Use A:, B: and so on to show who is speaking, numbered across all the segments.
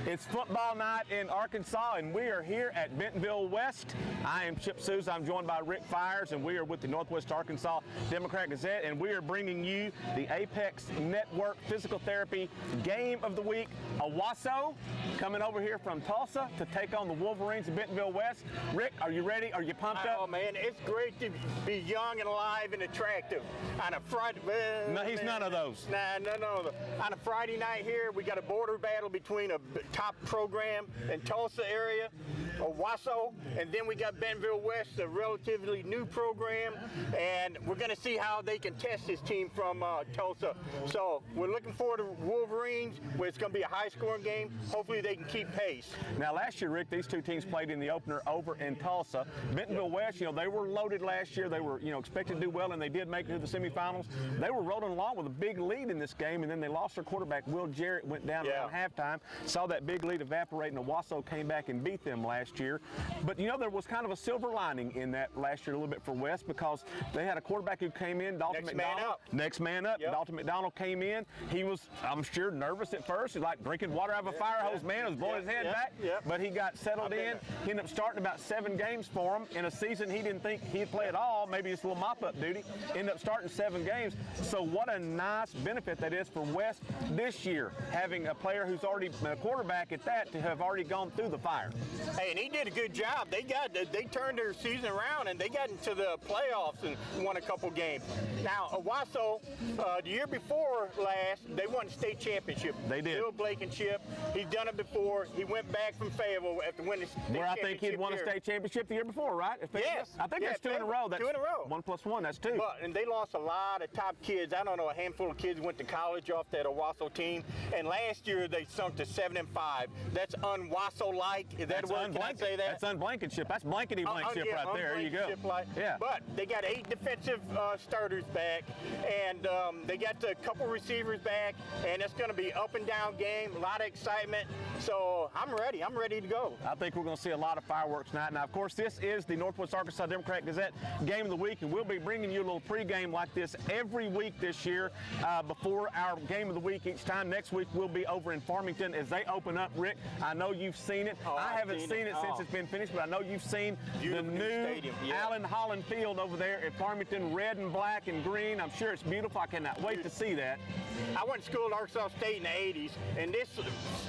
A: It's football night in Arkansas, and we are here at Bentonville West. I am Chip Sousa. I'm joined by Rick Fires, and we are with the Northwest Arkansas Democrat-Gazette, and we are bringing you the Apex Network Physical Therapy Game of the Week. Owasso coming over here from Tulsa to take on the Wolverines of Bentonville West. Rick, are you ready? Are you pumped up?
B: Oh, man, it's great to be young and alive and attractive on a Friday.
A: No, he's none of those.
B: No. On a Friday night here, we got a border battle between a top program in Tulsa area, Owasso, and then we got Bentonville West, a relatively new program, and we're going to see how they can test this team from Tulsa. So we're looking forward to Wolverines, where it's going to be a high-scoring game. Hopefully they can keep pace.
A: Now, last year, Rick, these two teams played in the opener over in Tulsa. Bentonville West, they were loaded last year. They were, expected to do well, and they did make it to the semifinals. They were rolling along with a big lead in this game, and then they lost their quarterback. Will Jarrett went down around halftime. Saw that big lead evaporate, and Owasso came back and beat them last year. But, there was kind of a silver lining in that last year a little bit for West, because they had a quarterback who came in, Dalton McDonald. Next man up. Yep. Dalton McDonald came in. He was, I'm sure, nervous at first. He's like drinking water out of a fire hose, man. He was blowing his head back. But he got settled in. He ended up starting about 7 games for him. In a season he didn't think he'd play at all, maybe just a little mop-up duty. Ended up starting 7 games. So what a nice benefit that is for West this year, having a player who's already a quarterback at that to have already gone through the fire.
B: Hey, and he did a good job. They turned their season around, and they got into the playoffs and won a couple games. Now, Owasso, the year before last, they won the state championship.
A: They did.
B: Bill Blankenship. He's done it before. He went back from Fayetteville after winning the state championship.
A: Where I think he'd won a state championship the year before, right?
B: Yes.
A: I think that's 2 in a row. That's
B: 2 in a row.
A: 1 + 1, that's 2.
B: And they lost a lot of top kids. I don't know, a handful of kids went to college off that Owasso team. And last year they sunk to 7-5. That's un-Wasso-like. Is that a word? Can I say that?
A: That's un-Blankenship. That's blankety-blankship right there. There you go.
B: Yeah. But they got 8 defensive starters back, and they got a couple receivers back, and it's going to be up and down game, a lot of excitement. So I'm ready. I'm ready to go.
A: I think we're going to see a lot of fireworks tonight. Now, of course, this is the Northwest Arkansas Democrat-Gazette Game of the Week, and we'll be bringing you a little pregame like this every week this year before our Game of the Week each time. Next week, we'll be over in Farmington as they open up. Rick, I know you've seen it. I haven't seen it since it's been finished, but I know you've seen the new Allen Holland Field over there at Farmington, red and black and green. I'm sure it's beautiful. I cannot wait to see that.
B: I went to school at Arkansas State in the 80s, and this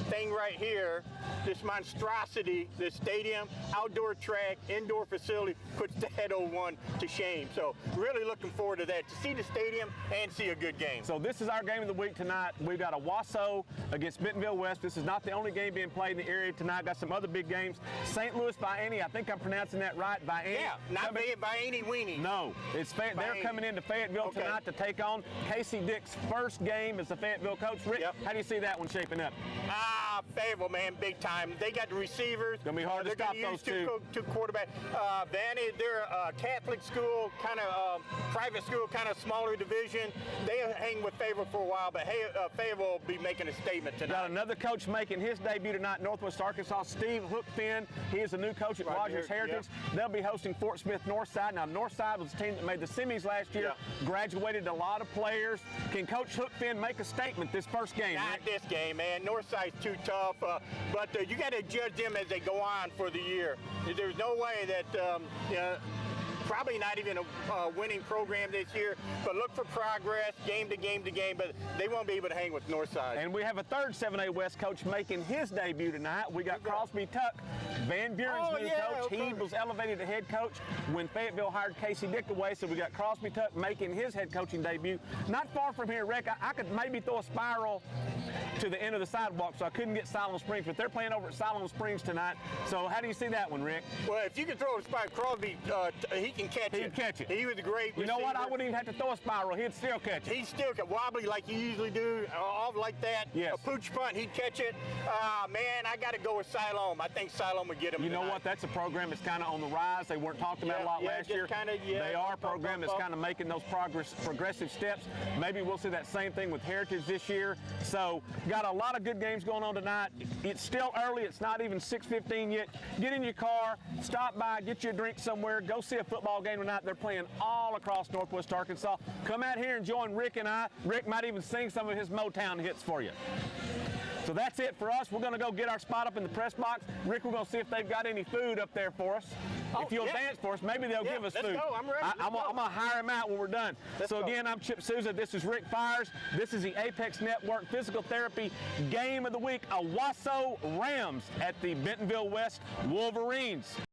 B: thing right here, this monstrosity, this stadium, outdoor track, indoor facility, puts that old one to shame. So really looking forward to that, to see the stadium and see a good game.
A: So this is our Game of the Week tonight. We've got Owasso against Bentonville West. This is not the only game being played in the area tonight. Got some other big games. St. Louis Vianney, I think I'm pronouncing that right, Vianney.
B: Yeah, not Vianney Weenie.
A: No, it's they're coming into Fayetteville tonight to take on Casey Dick's first game as the Fayetteville coach. Rick, how do you see that one shaping up?
B: Fayetteville, man, big time. They got the receivers.
A: Gonna be hard to stop those two.
B: Two quarterbacks. Vianney, they're a Catholic school, kind of private school, kind of smaller division. They hang with Fayetteville for a while, but Fayetteville will be making a statement tonight.
A: Got another coach making his debut tonight, Northwest Arkansas, Steve Hookfin. He is the new coach at Rogers Heritage. They'll be hosting Fort Smith Northside. Now, Northside was a team that made the semis last year, graduated a lot of players. Can Coach Hookfin make a statement this first game?
B: Not this game, man. Northside's too tough, but you got to judge them as they go on for the year. There's no way that probably not even a winning program this year, but look for progress game to game to game, but they won't be able to hang with Northside.
A: And we have a third 7A West coach making his debut tonight. We got Crosby Tuck, Van Buren's new coach. He was elevated to head coach when Fayetteville hired Casey Dick away, so we got Crosby Tuck making his head coaching debut. Not far from here, Rick. I could maybe throw a spiral to the end of the sidewalk, so I couldn't get Siloam Springs, but they're playing over at Siloam Springs tonight. So how do you see that one, Rick?
B: Well, if you can throw a spiral, Crosby, he can catch it.
A: He'd catch it.
B: He was a great receiver.
A: You know what? I wouldn't even have to throw a spiral. He'd still catch it.
B: He'd still catch wobbly like you usually do, off like that.
A: Yes.
B: A pooch punt, he'd catch it. Man, I got to go with Siloam. I think Siloam would get him
A: You
B: tonight.
A: know what? That's a program that's kind of on the rise. They weren't talked about a lot last year. They are a program that's kind of making those progressive steps. Maybe we'll see that same thing with Heritage this year. So got a lot of good games going on tonight. It's still early. It's not even 6:15 yet. Get in your car, stop by, get you a drink somewhere, go see a football game tonight. They're playing all across Northwest Arkansas. Come out here and join Rick and I. Rick might even sing some of his Motown hits for you. So that's it for us. We're going to go get our spot up in the press box. Rick, we're going to see if they've got any food up there for us. If you'll dance for us, maybe they'll give us
B: let's
A: food.
B: go. I'm ready.
A: I'm going to hire him out when we're done. So again, I'm Chip Souza. This is Rick Fires. This is the Apex Network Physical Therapy Game of the Week. Owasso Rams at the Bentonville West Wolverines.